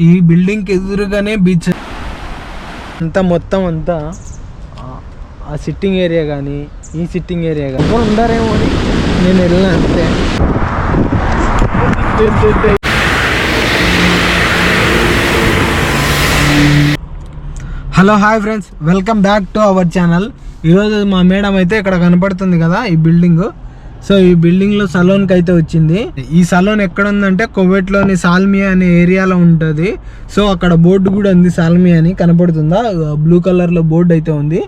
ఈ బిల్డింగ్కి ఎదురుగానే బీచ్ అంతా మొత్తం అంతా ఆ సిట్టింగ్ ఏరియా కానీ ఈ సిట్టింగ్ ఏరియా కానీ ఎవరు ఉండారేమో అని నేను వెళ్ళిన అంతే. Hello hi friends, welcome back to our channel. ఈరోజు మా మేడం అయితే ఇక్కడ కనపడుతుంది కదా ఈ బిల్డింగ్. సో ఈ బిల్డింగ్లో సలూన్కి అయితే వచ్చింది. ఈ సలూన్ ఎక్కడ ఉందంటే కువైట్లోని సాల్మియా అనే ఏరియాలో ఉంటుంది. సో అక్కడ బోర్డు కూడా ఉంది, సాల్మియా అని కనపడుతుందా, బ్లూ కలర్లో బోర్డు అయితే ఉంది.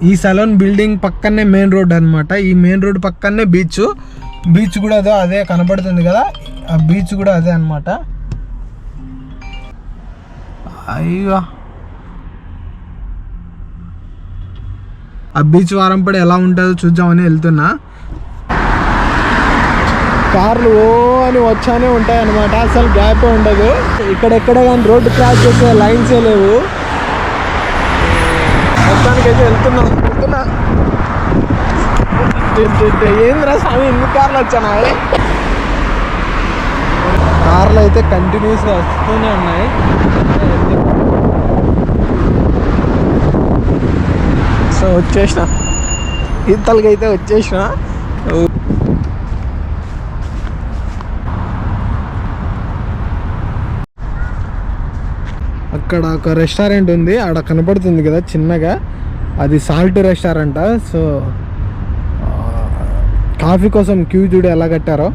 ఈ సలూన్ బిల్డింగ్ పక్కనే మెయిన్ రోడ్ అనమాట. ఈ మెయిన్ రోడ్ పక్కనే బీచ్ కూడా అదే కనపడుతుంది కదా, ఆ బీచ్ కూడా అదే అనమాట. అయ్యో, ఆ బీచ్ వారంపడి ఎలా ఉంటుందో చూద్దామని వెళ్తున్నా. కార్లు ఓ అని వచ్చానే ఉంటాయి అనమాట, అసలు గ్యాపే ఉండదు. ఇక్కడెక్కడ కానీ రోడ్డు క్రాస్ చేసే లైన్సే లేవు. మొత్తానికైతే వెళ్తున్నా. ఏంద్రా స్వామి, ఇన్ని కార్లు వచ్చానా? కార్లు అయితే కంటిన్యూస్గా వస్తూనే ఉన్నాయి. సో వచ్చేసిన, ఈతలకైతే వచ్చేసిన. అక్కడ ఒక రెస్టారెంట్ ఉంది, ఆడ కనపడుతుంది కదా చిన్నగా, అది సాల్ట్ రెస్టారెంట్. సో కాఫీ కోసం క్యూ చూడు ఎలా కట్టారో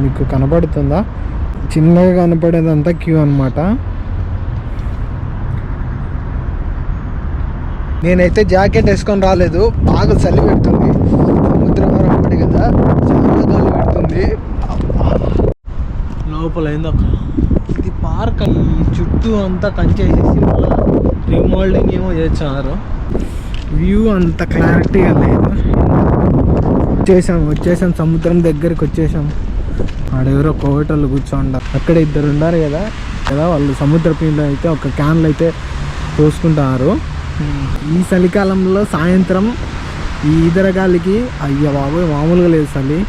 మీకు కనపడుతుందా, చిన్నగా కనపడేదంతా క్యూ అనమాట. నేనైతే జాకెట్ వేసుకొని రాలేదు, బాగా చలి పెడుతుంది. సముద్రం పడి కదా, చాలా గాలి పెడుతుంది. లోపల ఏందొక ఇది పార్క్, ఈ చుట్టూ అంతా కంచేసేసి రీమోల్డింగ్ ఏమో చేస్తున్నారు. వ్యూ అంత క్లారిటీగా లేదు. వచ్చేసాం సముద్రం దగ్గరికి వచ్చేసాం. ఆడెవరో కోవటోళ్ళు కూర్చోండారు, అక్కడ ఇద్దరు ఉన్నారు కదా వాళ్ళు సముద్ర పీలో అయితే ఒక క్యాన్లు అయితే పోసుకుంటున్నారు. ఈ చలికాలంలో సాయంత్రం ఈ ఈదరగాలికి అయ్య బాబోయ్ మామూలుగా లేదు చలి.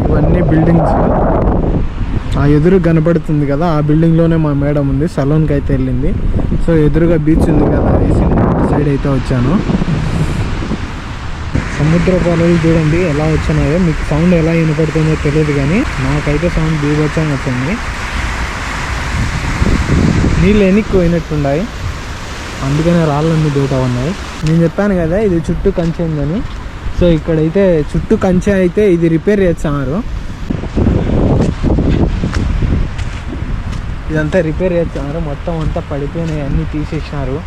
ఇవన్నీ బిల్డింగ్స్, ఆ ఎదురు కనపడుతుంది కదా ఆ బిల్డింగ్లోనే మా మేడం ఉంది, సలూన్కి అయితే వెళ్ళింది. సో ఎదురుగా బీచ్ ఉంది కదా, సైడ్ అయితే వచ్చాను. సముద్ర పొలాలు చూడండి ఎలా వచ్చినాయో. మీకు సౌండ్ ఎలా వినపడుతుందో తెలియదు కానీ నాకైతే సౌండ్ బీభత్సంగా వచ్చింది. నీళ్ళు ఎనిక్కుపోయినట్టున్నాయి, అందుకనే రాళ్ళన్నీ దూట ఉన్నాయి. నేను చెప్పాను కదా ఇది చుట్టూ కంచె ఉందని. సో ఇక్కడైతే చుట్టూ కంచె అయితే ఇది రిపేర్ చేస్తున్నారు. ఇదంతా రిపేర్ చేస్తున్నారు, మొత్తం అంతా పడిపోయినాయి, అన్నీ తీసేసినారు.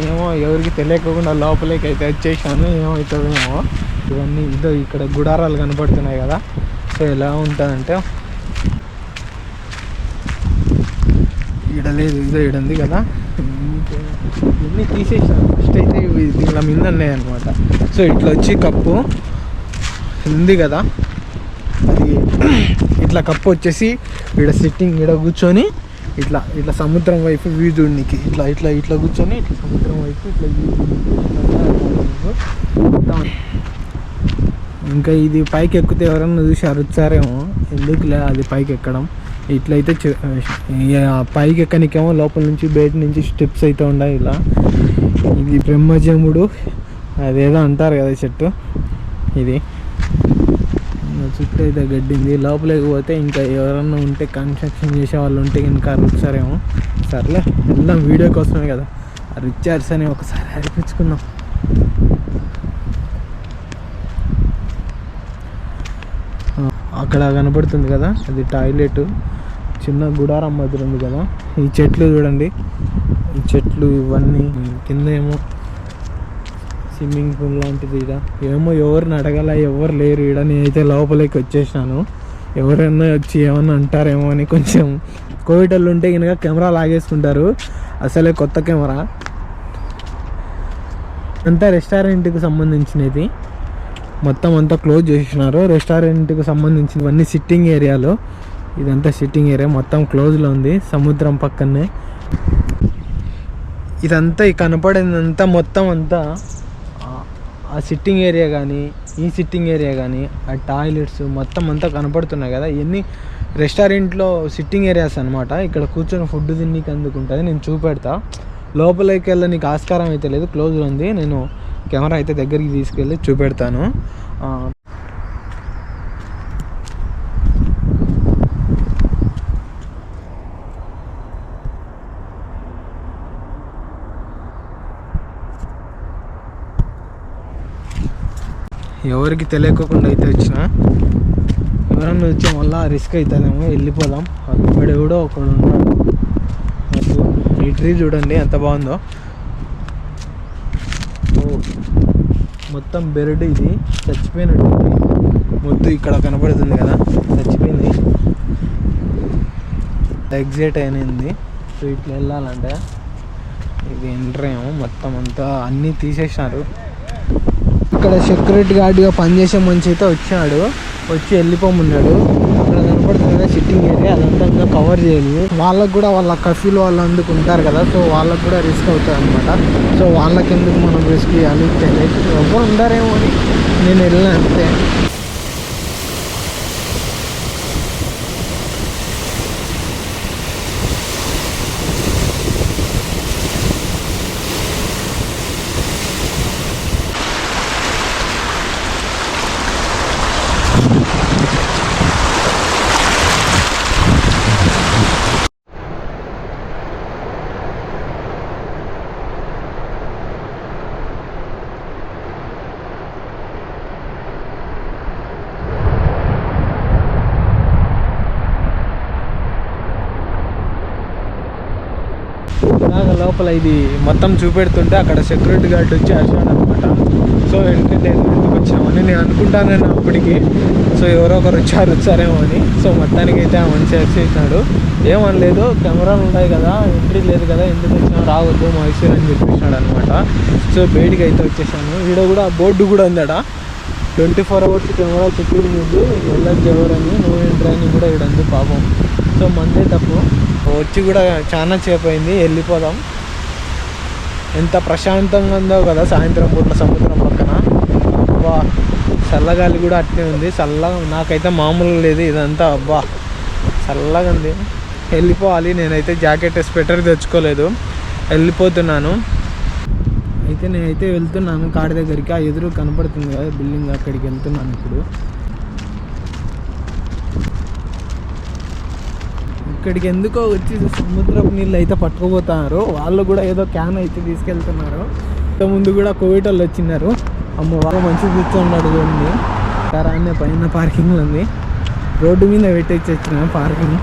ఏమో ఎవరికి తెలియకుండా లోపలికి అయితే వచ్చేసాను, ఏమవుతుందేమో. ఇవన్నీ ఇదో ఇక్కడ గుడారాలు కనపడుతున్నాయి కదా. సో ఎలా ఉంటుందంటే లేదు, ఇదో ఈడ ఉంది కదా, ఇవన్నీ తీసేసాను. ఫస్ట్ అయితే ఇవి దీనిలో మీద ఉన్నాయి అనమాట. సో ఇట్లా వచ్చి కప్పు ఉంది కదా, అది ఇట్లా కప్పు వచ్చేసి ఈడ సిట్టింగ్, ఈడ కూర్చొని ఇట్లా సముద్రం వైపు వ్యూ చూడనికి ఇట్లా కూర్చొని ఇట్లా సముద్రం వైపు ఇట్లా వ్యూ. ఇంకా ఇది పైకి ఎక్కితే ఎవరన్నా చూసి అరుచారేమో, ఎందుకులే అది పైకి ఎక్కడం. ఇట్లయితే పైకి ఎక్కనికేమో లోపల నుంచి బయట నుంచి స్టెప్స్ అయితే ఉన్నాయి. ఇలా ఇది బ్రహ్మజముడు అదేదో అంటారు కదా చెట్టు, ఇది చుట్టూ అయితే గడ్డింది. లోపలికి పోతే ఇంకా ఎవరన్నా ఉంటే కన్స్ట్రక్షన్ చేసే వాళ్ళు ఉంటే ఇంకా అరుచారేమో. సర్లే వెళ్దాం, వీడియో కోసమే కదా, రిచార్జ్ అని ఒకసారి అరిపించుకుందాం. అక్కడ కనపడుతుంది కదా అది టాయిలెట్, చిన్న గుడారం మధ్య ఉంది కదా. ఈ చెట్లు చూడండి, ఈ చెట్లు ఇవన్నీ, కింద ఏమో స్విమ్మింగ్ పూల్ లాంటిది. ఇడ ఏమో ఎవరిని అడగల, ఎవరు లేరు ఈడ. నేనైతే లోపలికి వచ్చేసినాను, ఎవరైనా వచ్చి ఏమన్నా అంటారేమో అని. కొంచెం కోవిటర్లు ఉంటే కనుక కెమెరా లాగేసుకుంటారు, అసలే కొత్త కెమెరా. అంతా రెస్టారెంట్కి సంబంధించినది, మొత్తం అంతా క్లోజ్ చేసినారు. రెస్టారెంట్కి సంబంధించినవన్నీ సిట్టింగ్ ఏరియాలో, ఇదంతా సిట్టింగ్ ఏరియా మొత్తం క్లోజ్లో ఉంది, సముద్రం పక్కనే. ఇదంతా ఈ కనపడేదంతా మొత్తం అంతా ఆ సిట్టింగ్ ఏరియా కానీ ఈ సిట్టింగ్ ఏరియా కానీ ఆ టాయిలెట్స్ మొత్తం అంతా కనపడుతున్నాయి కదా. ఇవన్నీ రెస్టారెంట్లో సిట్టింగ్ ఏరియాస్ అనమాట. ఇక్కడ కూర్చొని ఫుడ్ తిన్నీకి అందుకుంటుంది. నేను చూపెడతా. లోపలికి వెళ్ళ నీకు ఆస్కారం అయితే లేదు, క్లోజ్ ఉంది. నేను కెమెరా అయితే దగ్గరికి తీసుకెళ్ళి చూపెడతాను. ఎవరికి తెలియకోకుండా అయితే వచ్చిన, ఎవరన్నా వచ్చి మళ్ళీ రిస్క్ అవుతుందేమో, వెళ్ళిపోదాం. అక్కడ ఎవడో ఒకడు ఉన్నాడు. ఈ ట్రీ చూడండి ఎంత బాగుందో. మొత్తం బెరడు, ఇది చచ్చిపోయినట్టు మొద్దు ఇక్కడ కనపడుతుంది కదా, చచ్చిపోయింది. ఎగ్జైట్ అయినది. సో ఇట్లా వెళ్ళాలంటే ఇది ఎంటర్ ఏమో, మొత్తం అంతా అన్నీ తీసేసినారు. ఇక్కడ సెక్యూరిటీ గార్డ్గా పనిచేసే మనిషి అయితే వచ్చాడు, వచ్చి వెళ్ళిపోమన్నాడు. అక్కడ కనపడుతుంది కదా సిట్టింగ్ ఏరియా, అదంతా ఇంకా కవర్ చేయలేదు. వాళ్ళకు కూడా వాళ్ళ కఫీలు వాళ్ళు అందుకుంటారు కదా, సో వాళ్ళకు కూడా రిస్క్ అవుతుంది అనమాట. సో వాళ్ళకి ఎందుకు మనం రిస్క్ చేయాలి, తెలియదు ఎవరు ఉండారేమో అని నేను వెళ్ళిన అంతే. లోపల ఇది మొత్తం చూపెడుతుంటే అక్కడ సెక్యూరిటీ గార్డ్ వచ్చి అరిచాడు అనమాట. సో ఎంట్రీ లేదు, ఎందుకు వచ్చామని నేను అనుకుంటాను అప్పటికి. సో ఎవరో ఒకరు వచ్చారేమో అని. సో మొత్తానికి అయితే ఆ మనిషి అరిచేసినాడు. ఏమనలేదు, కెమెరాలు ఉంటాయి కదా, ఎంట్రీ లేదు కదా, ఎందుకు వచ్చినా రావద్దు మైసూర్ అని చెప్పేసినాడు అనమాట. సో బయటికి అయితే వచ్చేసాను. ఈడ కూడా బోర్డు కూడా ఉందట, 24 hours కెమెరా సెక్యూరిటీ ఉంది, వెళ్ళొచ్చు ఎవరని, నువ్వు ఎంట్రీ అని కూడా ఇక్కడ ఉంది పాపం. సో మందే తప్పు. వచ్చి కూడా చాలా సేపు అయింది, వెళ్ళిపోదాం. ఎంత ప్రశాంతంగా ఉందో కదా సాయంత్రం పూట్ల సముద్రం పక్కన. అబ్బా చల్లగాలి కూడా అట్నే ఉంది, చల్లగా. నాకైతే మామూలుగా లేదు ఇదంతా. అబ్బా చల్లగా ఉంది. వెళ్ళిపోవాలి. నేనైతే జాకెట్ స్వెటర్ తెచ్చుకోలేదు, వెళ్ళిపోతున్నాను. అయితే నేనైతే వెళ్తున్నాను కాడి దగ్గరికి. ఆ ఎదురు కనపడుతుంది కదా బిల్డింగ్, అక్కడికి వెళ్తున్నాను ఇప్పుడు. ఇక్కడికి ఎందుకో వచ్చి సముద్రపు నీళ్ళు అయితే పట్టుకుపోతున్నారు. వాళ్ళు కూడా ఏదో క్యాన్ అయితే తీసుకెళ్తున్నారు. ముందు కూడా కోవిడ్ వాళ్ళు వచ్చినారు. అమ్మ వాళ్ళు మంచిగా కూర్చోన్నాడు చూడండి. కార్ అన్నీ పైన పార్కింగ్ ఉంది, రోడ్డు మీద పెట్టేసి వచ్చిన పార్కింగ్.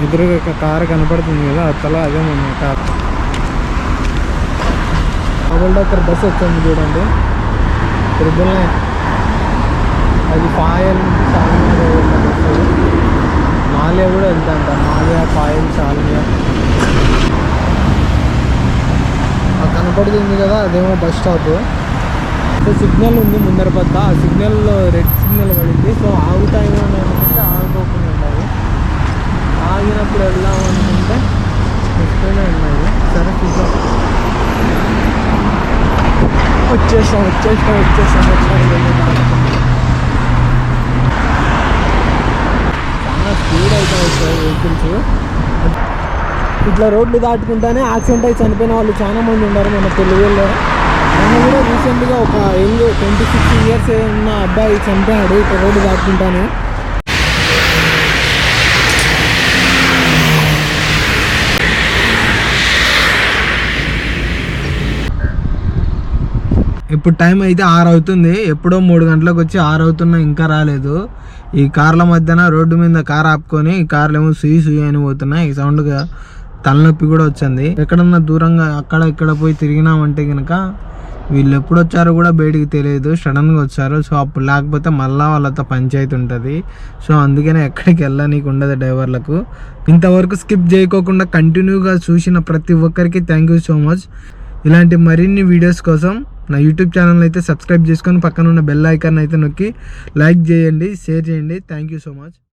ఎదురుగా కారు కనపడుతుంది కదా, అత్తలో అదే మన కార్. డబుల్ బస్సు వచ్చింది చూడండి, 999. అది పాయల్ నుంచి సాల్మియా బస్సు. మాలియా కూడా వెళ్తాంట, మాలియా, పాయల్, సాల్మియా. కనపడుతుంది కదా అదేమో బస్ స్టాప్. సో సిగ్నల్ ఉంది ముందర పక్క, ఆ సిగ్నల్లో రెడ్ సిగ్నల్ పడింది. సో ఆగుతాయేమో అని అనుకుంటే ఆగుకోకుండా ఉన్నాయి. ఆగినప్పుడు వెళ్దాం అనుకుంటే వస్తూనే ఉన్నాయి. సరే చూద్దాం. వచ్చేసాం. చాలా స్పీడ్ అయితే వస్తాయి వెహికల్స్. ఇట్లా రోడ్లు దాటుకుంటానే యాక్సిడెంట్ అయి చనిపోయిన వాళ్ళు చాలా మంది ఉన్నారు మన తెలుగులో. మొన్న కూడా రీసెంట్గా ఒక 26 years ఉన్న అబ్బాయి చనిపోయాడు ఇట్లా రోడ్డు దాటుకుంటానే. ఇప్పుడు టైం అయితే 6 అవుతుంది. ఎప్పుడో 3 గంటలకు వచ్చి 6 అవుతున్నా ఇంకా రాలేదు. ఈ కార్ల మధ్యన రోడ్డు మీద కార్ ఆపుకొని ఈ కార్లు ఏమో సుయి అని పోతున్నాయి. ఈ సౌండ్గా తలనొప్పి కూడా వచ్చింది. ఎక్కడన్నా దూరంగా అక్కడ ఇక్కడ పోయి తిరిగినామంటే కనుక వీళ్ళు ఎప్పుడు వచ్చారో కూడా బయటికి తెలియదు, సడన్గా వచ్చారు. సో అప్పుడు లేకపోతే మళ్ళీ వాళ్ళతో పంచాయతీ ఉంటుంది. సో అందుకనే ఎక్కడికి వెళ్ళనీకి ఉండదు డ్రైవర్లకు. ఇంతవరకు స్కిప్ చేయకోకుండా కంటిన్యూగా చూసిన ప్రతి ఒక్కరికి థ్యాంక్ యూ సో మచ్. ఇలాంటి మరిన్ని వీడియోస్ కోసం నా యూట్యూబ్ ఛానల్ అయితే సబ్స్క్రైబ్ చేసుకొని పక్కన ఉన్న బెల్ ఐకాన్ అయితే నొక్కి లైక్ చేయండి, షేర్ చేయండి. Thank you so much.